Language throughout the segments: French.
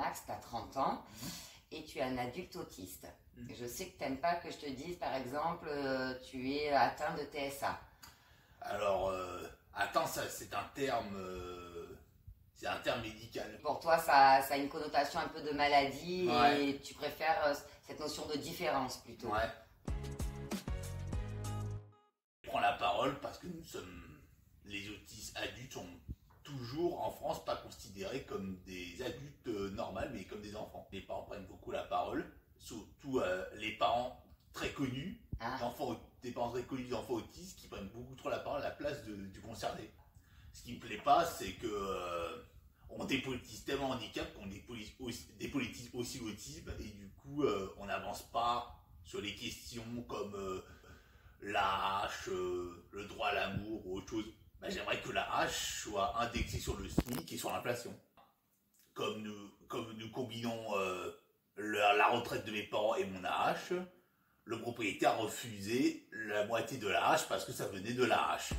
Max, tu as 30 ans et tu es un adulte autiste. Je sais que tu n'aimes pas que je te dise, par exemple, tu es atteint de TSA. Alors, atteint, c'est un terme médical. Pour toi, ça a une connotation un peu de maladie et tu préfères cette notion de différence plutôt. Ouais. Je prends la parole parce que les autistes adultes sont toujours en France pas considérés comme des adultes normaux, mais comme des enfants. Les parents prennent beaucoup la parole, surtout les parents très connus, des parents très connus d'enfants autistes qui prennent beaucoup trop la parole à la place du concerné. Ce qui me plaît pas, c'est que on dépolitise tellement handicap qu'on dépolitise aussi l'autisme et du coup on n'avance pas sur les questions comme la hache, le droit à l'amour ou autre chose. J'aimerais que la hache soit indexée sur le SMIC et sur l'inflation. Comme nous combinons la retraite de mes parents et mon AH, le propriétaire a refusé la moitié de la hache parce que ça venait de la hache.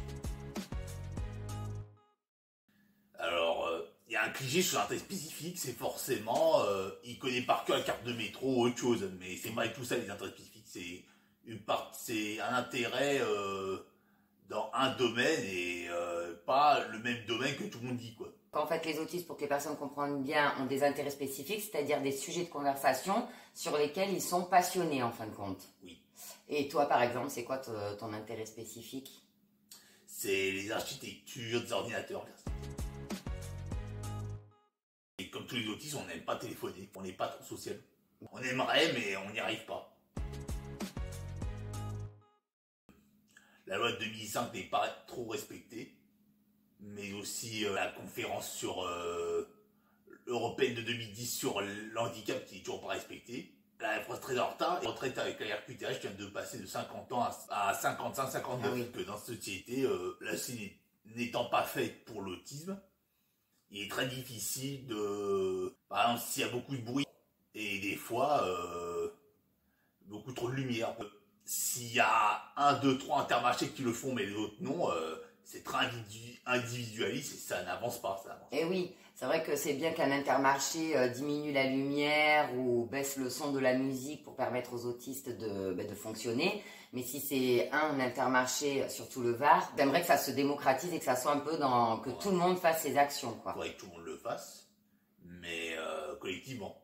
Alors, il y a un cliché sur un trait spécifique, c'est forcément, il connaît par cœur la carte de métro ou autre chose, mais c'est pas tout ça les intérêts spécifiques, c'est un intérêt dans un domaine et pas le même domaine que tout le monde dit, quoi. En fait, les autistes, pour que les personnes comprennent bien, ont des intérêts spécifiques, c'est-à-dire des sujets de conversation sur lesquels ils sont passionnés en fin de compte. Oui. Et toi, par exemple, c'est quoi ton intérêt spécifique? C'est les architectures des ordinateurs. Et comme tous les autistes, on n'aime pas téléphoner, on n'est pas trop social. On aimerait, mais on n'y arrive pas. La loi de 2005 n'est pas trop respectée, mais aussi la conférence européenne de 2010 sur l'handicap qui n'est toujours pas respectée. La France est très en retard. La retraite avec la RQTH vient de passer de 50 ans à 55-59. Que dans cette société, la société n'étant pas faite pour l'autisme, il est très difficile de... Par exemple, s'il y a beaucoup de bruit et des fois, beaucoup trop de lumière. S'il y a 1, 2, 3 intermarchés qui le font, mais les autres non, c'est très individualiste et ça n'avance pas. Et oui, c'est vrai que c'est bien qu'un intermarché diminue la lumière ou baisse le son de la musique pour permettre aux autistes de fonctionner. Mais si c'est un intermarché sur tout le Var, j'aimerais que ça se démocratise et que ça soit un peu que tout le monde fasse ses actions, quoi. Il faudrait que tout le monde le fasse, mais collectivement.